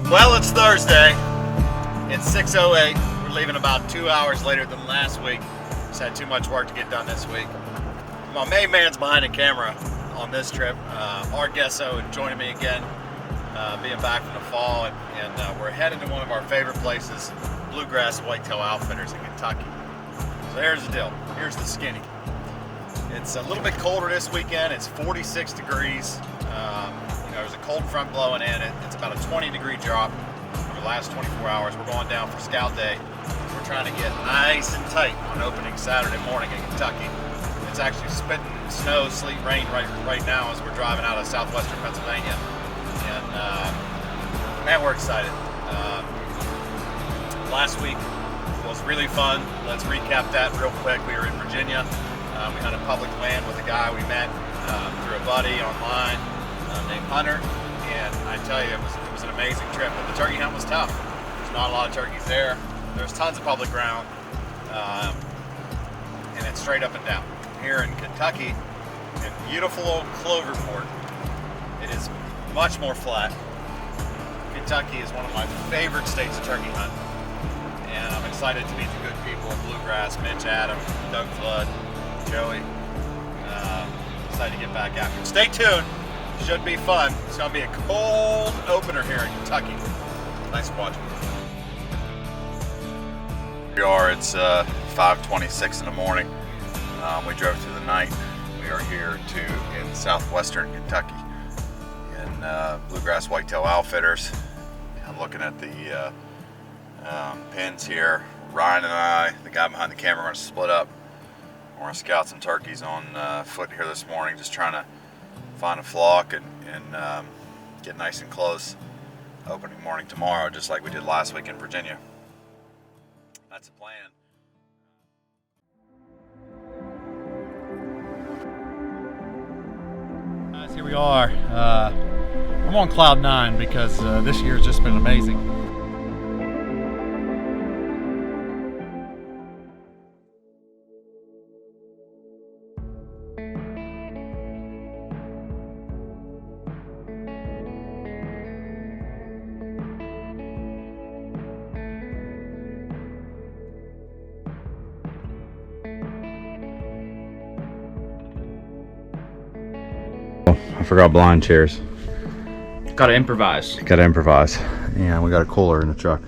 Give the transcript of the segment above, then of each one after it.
Well, it's Thursday. It's 6:08. We're leaving about 2 hours later than last week. Just had too much work to get done this week. My main man's behind the camera on this trip. Art Gesso joining me again, being back from the fall, and we're heading to one of our favorite places, Bluegrass Whitetail Outfitters in Kentucky. So here's the deal. Here's the skinny. It's a little bit colder this weekend. It's 46 degrees. There's a cold front blowing in it. It's about a 20-degree drop over the last 24 hours. We're going down for Scout Day. We're trying to get nice and tight on opening Saturday morning in Kentucky. It's actually spitting snow, sleet, rain right now as we're driving out of southwestern Pennsylvania. And man, we're excited. Last week was really fun. Let's recap that real quick. We were in Virginia. We hunted public land with a guy we met through a buddy online named Hunter, and I tell you, it was an amazing trip. But the turkey hunt was tough. There's not a lot of turkeys there. There's tons of public ground, and it's straight up and down. Here in Kentucky, in beautiful old Cloverport, it is much more flat. Kentucky is one of my favorite states to turkey hunt, and I'm excited to meet the good people of Bluegrass, Mitch, Adam, Doug Flood, Joey. Excited to get back after it. Stay tuned. Should be fun. It's going to be a cold opener here in Kentucky. Thanks for watching. Here we are. It's 5:26 in the morning. We drove through the night. We are here in southwestern Kentucky in Bluegrass Whitetail Outfitters. I'm looking at the pins here. Ryan and I, the guy behind the camera, are going to split up. We're going to scout some turkeys on foot here this morning, just trying to find a flock and get nice and close opening morning tomorrow, just like we did last week in Virginia. That's the plan. Guys, here we are. I'm on cloud 9 because this year has just been amazing. I forgot blind chairs. Gotta improvise. Gotta improvise. And we got a cooler in the truck.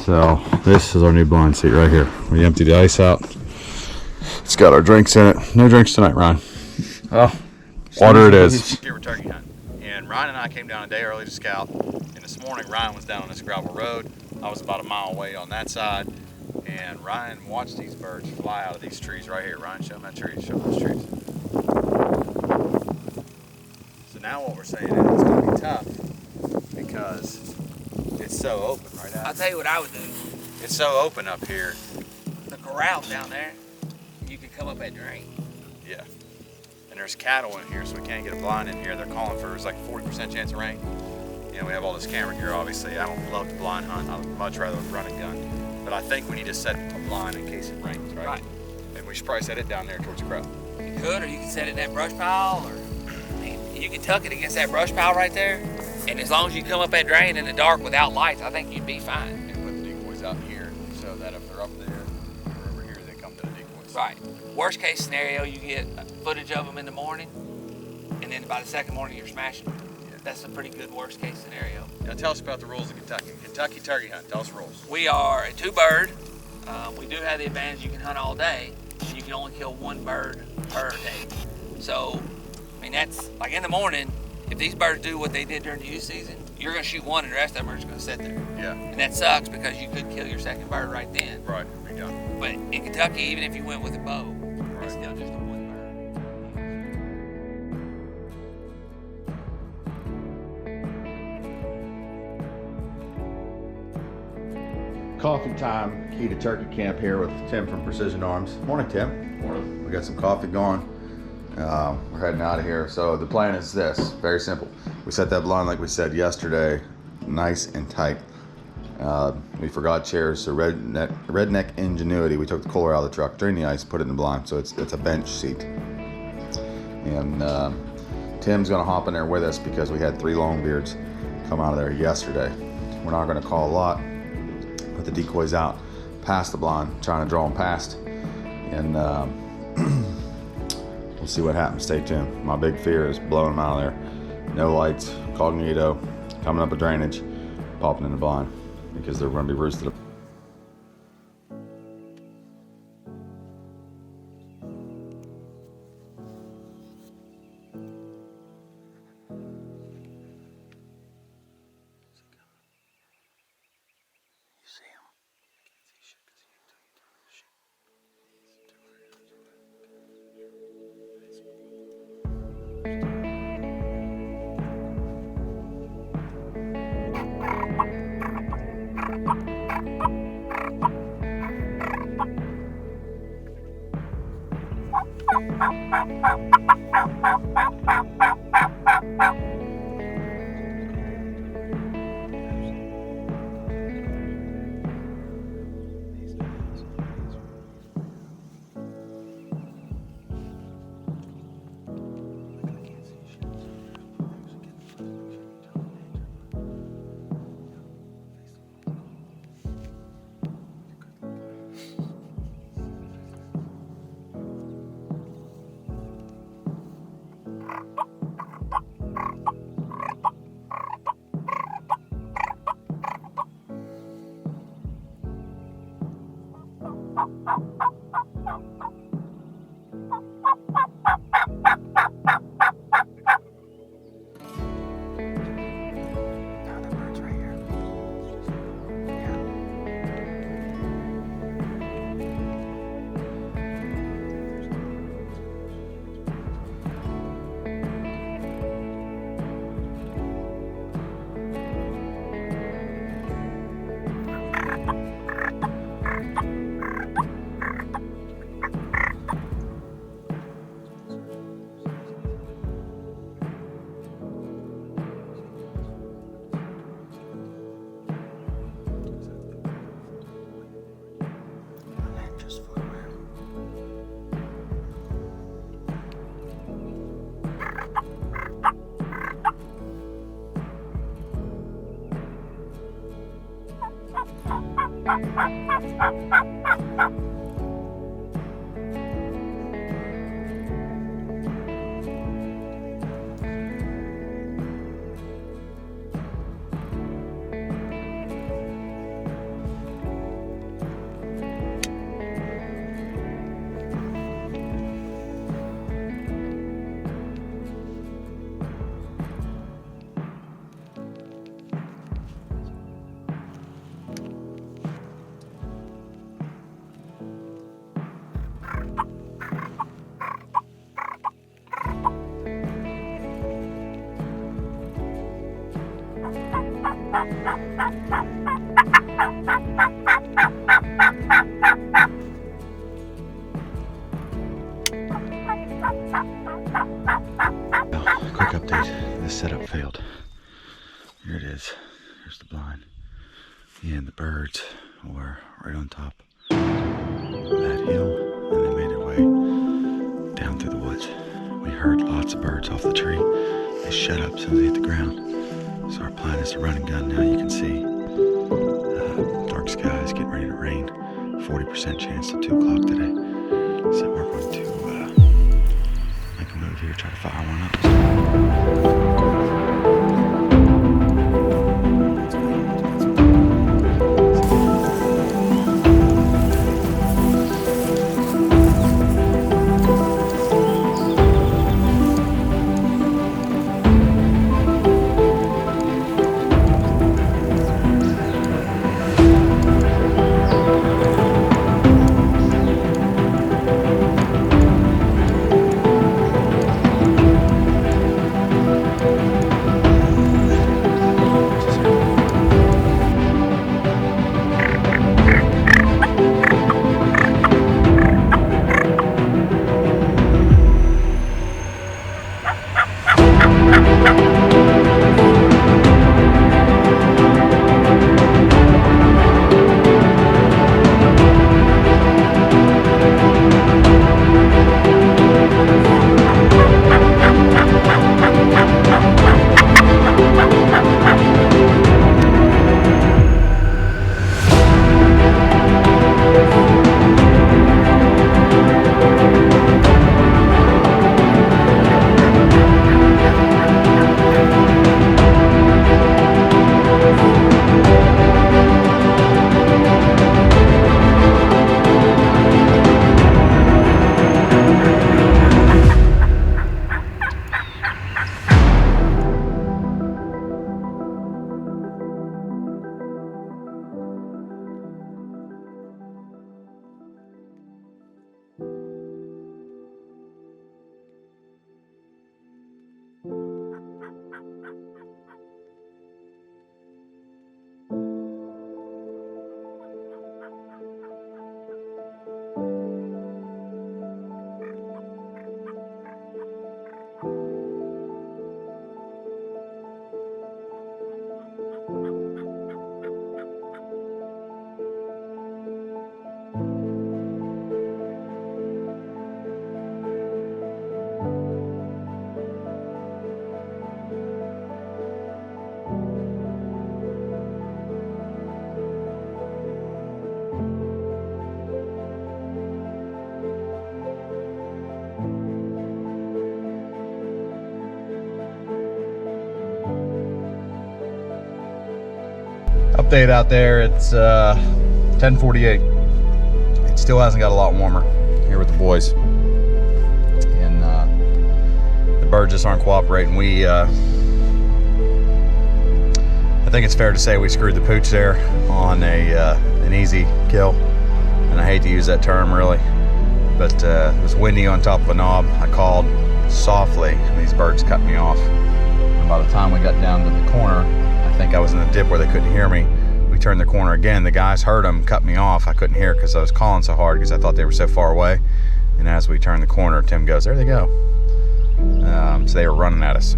So this is our new blind seat right here. We emptied the ice out. It's got our drinks in it. No drinks tonight, Ryan. Oh, water it is. Here we're turkey hunting, and Ryan and I came down a day early to scout. And this morning Ryan was down on this gravel road. I was about a mile away on that side, and Ryan watched these birds fly out of these trees right here. Ryan, show them that tree. Show them those trees. So now what we're saying is it's going to be tough because it's so open right now. I'll tell you what I would do. It's so open up here. The corral's down there. You can come up that drain. Yeah. And there's cattle in here, so we can't get a blind in here. They're calling for, it's like a 40% chance of rain. You know, we have all this camera gear, obviously. I don't love to blind hunt. I would much rather run a gun. But I think we need to set a blind in case it rains, right? Right. And we should probably set it down there towards the crowd. You could, or you can set it in that brush pile, or you can tuck it against that brush pile right there. And as long as you come up that drain in the dark without lights, I think you'd be fine. And put the decoys out here so that if they're up there or over here, they come to the decoys. Right. Worst case scenario, you get footage of them in the morning, and then by the second morning, you're smashing them. Yeah. That's a pretty good worst case scenario. Now tell us about the rules of Kentucky. Kentucky turkey hunt. Tell us the rules. We are a 2-bird. We do have the advantage you can hunt all day. You can only kill 1 bird per day. So, I mean, that's like in the morning, if these birds do what they did during the youth season, you're going to shoot 1 and the rest of them are just going to sit there. Yeah. And that sucks because you could kill your second bird right then. Right. Be done. But in Kentucky, even if you went with a bow, Right. it's still just a 1 bird. Coffee time, key to turkey camp here with Tim from Precision Arms. Morning, Tim. Morning. We got some coffee going. We're heading out of here. So the plan is this, very simple. We set that blind like we said yesterday, nice and tight. We forgot chairs, so redneck ingenuity. We took the cooler out of the truck, drained the ice, put it in the blind, so it's a bench seat. And Tim's gonna hop in there with us because we had 3 long beards come out of there yesterday. We're not going to call a lot. Put the decoys out past the blind, trying to draw them past, and we'll see what happens. Stay tuned. My big fear is blowing them out of there. No lights, cognito, coming up a drainage, popping in the blind, because they're going to be roosted up. Quick update, this setup failed. Here it is, here's the blind. And the birds were right on top of that hill, and they made their way down through the woods. We heard lots of birds off the tree. They shut up as soon as they hit the ground. So our plan is to run and gun. Now you can see dark skies getting ready to rain. 40% chance till 2 o'clock today. So we're going to make a move here, try to fire one up. Update out there, it's 10:48. It still hasn't got a lot warmer here with the boys. And the birds just aren't cooperating. I think it's fair to say we screwed the pooch there on an easy kill. And I hate to use that term really, but it was windy on top of a knob. I called softly and these birds cut me off. And by the time we got down to the corner, I think I was in a dip where they couldn't hear me. We turned the corner again. The guys heard them, cut me off. I couldn't hear because I was calling so hard because I thought they were so far away. And as we turned the corner, Tim goes, "There they go." So they were running at us.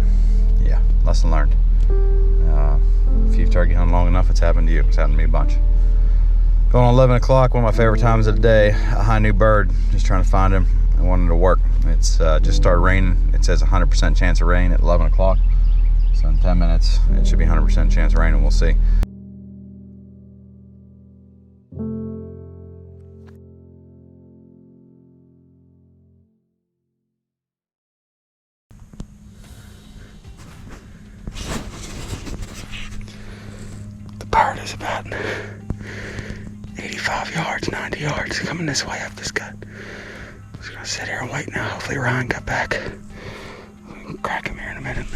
Yeah, lesson learned. If you've turkey hunted long enough, it's happened to you. It's happened to me a bunch. Going on 11 o'clock, one of my favorite times of the day. A high new bird, just trying to find him. I wanted to work. It's just started raining. It says 100% chance of rain at 11 o'clock. So in 10 minutes, it should be 100% chance of rain, and we'll see. The bird is about 85 yards, 90 yards, coming this way up this gut. I'm just gonna sit here and wait now. Hopefully Ryan got back. We can crack him here in a minute.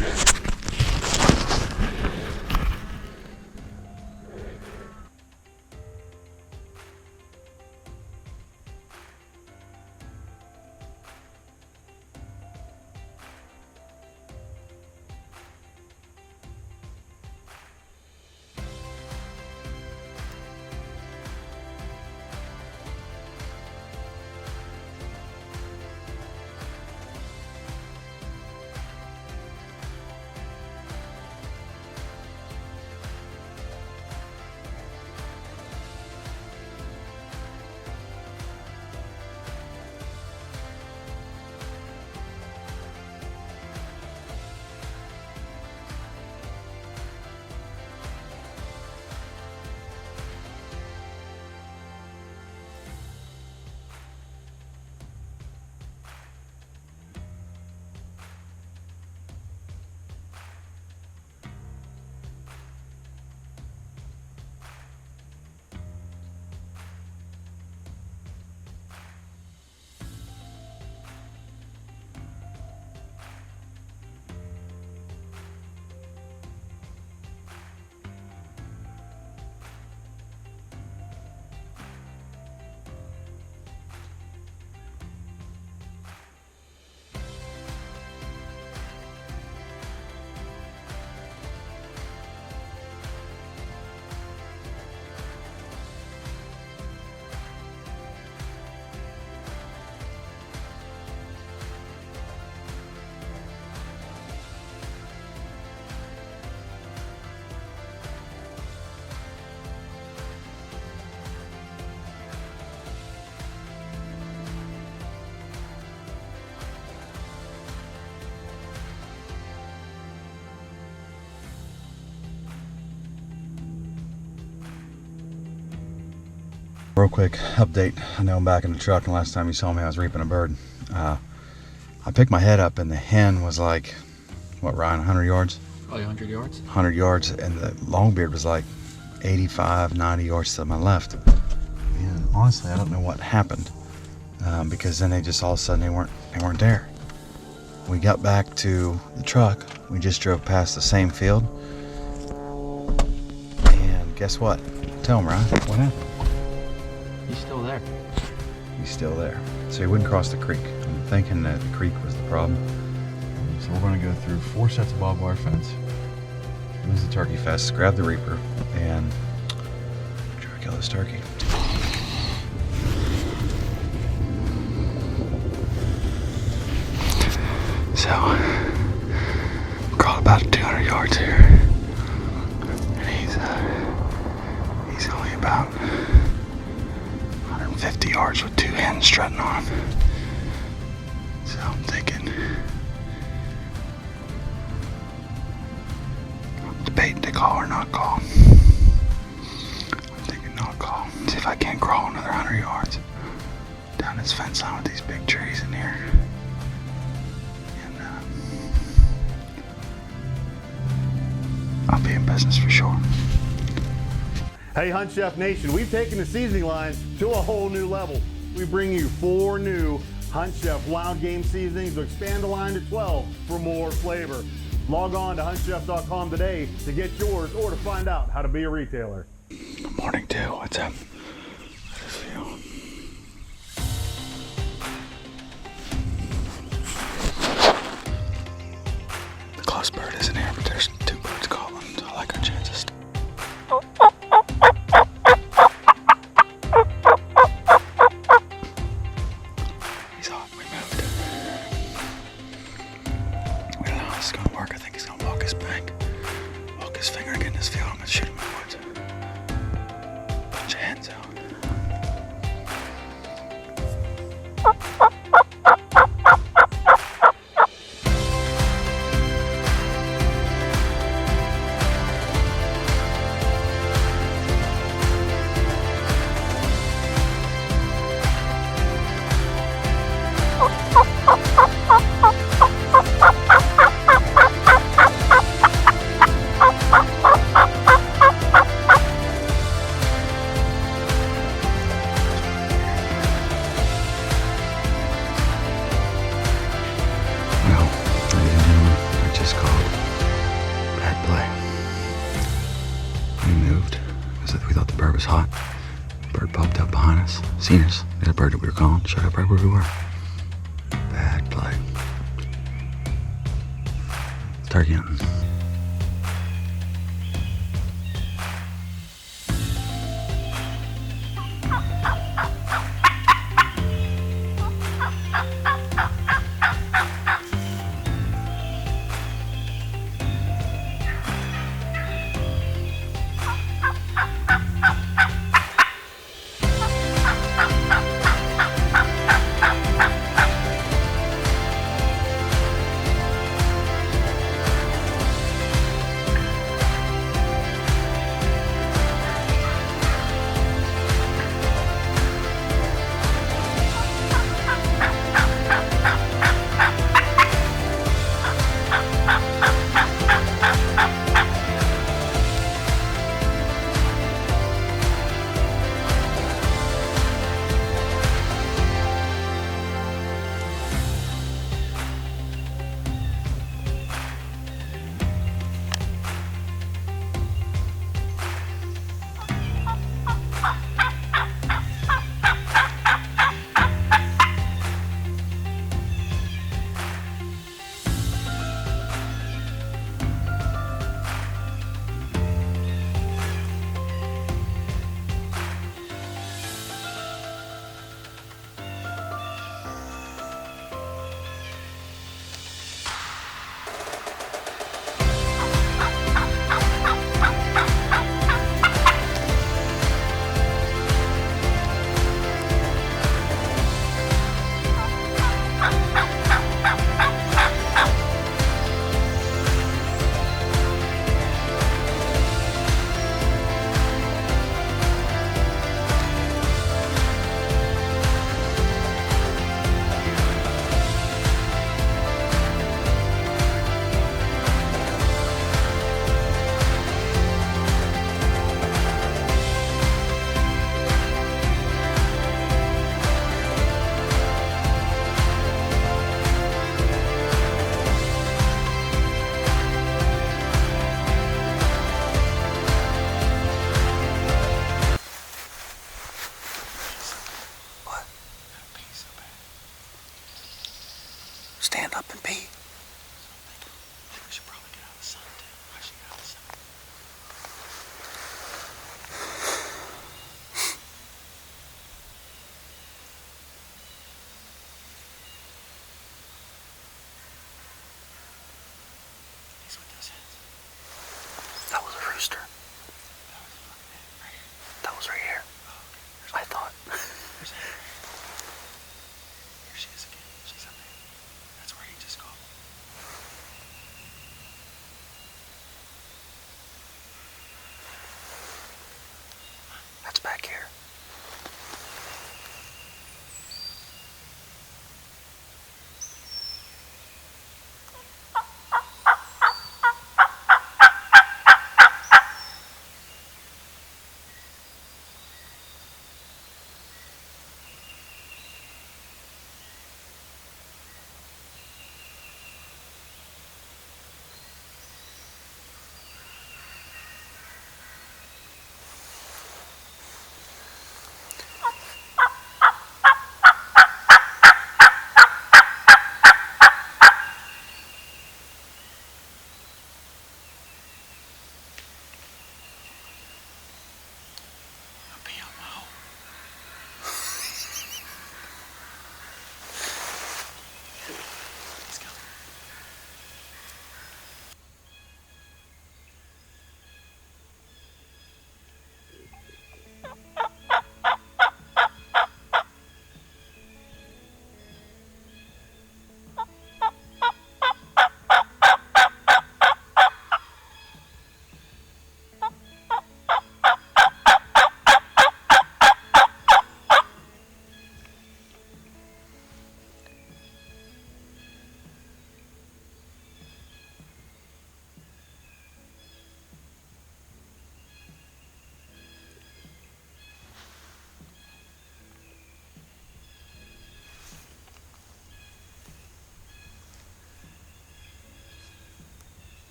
Real quick update. I know I'm back in the truck, and last time you saw me I was reaping a bird. I picked my head up and the hen was like, what, Ryan, 100 yards? Probably 100 yards. 100 yards, and the longbeard was like 85, 90 yards to my left. And honestly, I don't know what happened, because then they just all of a sudden they weren't there. We got back to the truck. We just drove past the same field, and guess what? Tell them, Ryan, what happened? He's still there. He's still there. So he wouldn't cross the creek. I'm thinking that the creek was the problem. So we're going to go through 4 sets of barbed wire fence, lose the turkey fest, grab the reaper, and try to kill this turkey. So, crawled about 200 yards here, and he's only about 150 yards with 2 hens strutting on him. So I'm thinking, I'm debating to call or not call. I'm thinking not call. See if I can't crawl another 100 yards down this fence line with these big trees in here. And I'll be in business for sure. Hey Hunt Chef Nation, we've taken the seasoning lines to a whole new level. We bring you 4 new Hunt Chef wild game seasonings to expand the line to 12 for more flavor. Log on to huntchef.com today to get yours or to find out how to be a retailer. Good morning, too. What's up? How does it feel? The close bird isn't here, but there's 2 birds calling, so I like our chances. He's hot. We moved. We don't know how this is going to work. I think he's going to walk his bank, walk his finger, get in his field, and shoot him in the woods. Bunch of hens out. Was hot. Bird popped up behind us, seen us, the bird that we were calling, showed up right where we were. Bad play. Turkey hunting. Stand up and pee. We should probably get out of the sun too. I should get out of the sun. He's with those hens. That was a rooster. That was fucking it. Right here. That was right here. Oh, okay. I thought. There's a hen. Here she is again. She's up there. That's where he just called. That's back here.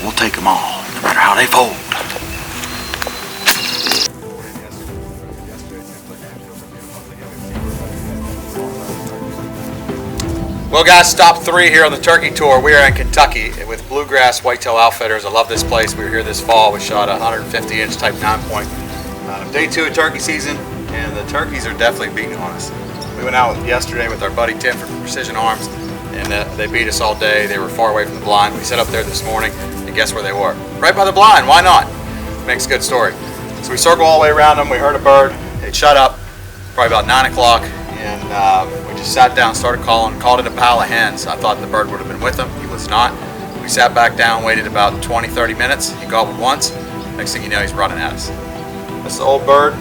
we'll take them all, no matter how they fold. Well guys, stop 3 here on the turkey tour. We are in Kentucky with Bluegrass Whitetail Outfitters. I love this place. We were here this fall. We shot a 150-inch type 9-point. Day 2 of turkey season, and the turkeys are definitely beating on us. We went out yesterday with our buddy Tim from Precision Arms, and they beat us all day. They were far away from the blind. We set up there this morning, and guess where they were? Right by the blind. Why not? Makes a good story. So we circled all the way around them. We heard a bird. It shut up probably about 9 o'clock. And we just sat down, started calling, called it a pile of hens. I thought the bird would have been with them. He was not. We sat back down, waited about 20-30 minutes. He gobbled once. Next thing you know, he's running at us. This is an old bird,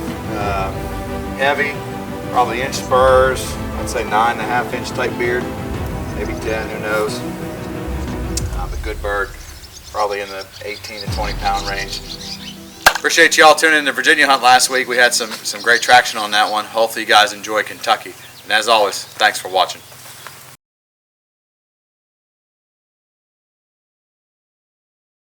heavy, probably inch spurs. I'd say 9.5-inch type beard, maybe 10, who knows. But good bird, probably in the 18 to 20 pound range. Appreciate y'all tuning in to Virginia hunt last week. We had some great traction on that one. Hopefully you guys enjoy Kentucky. And as always, thanks for watching.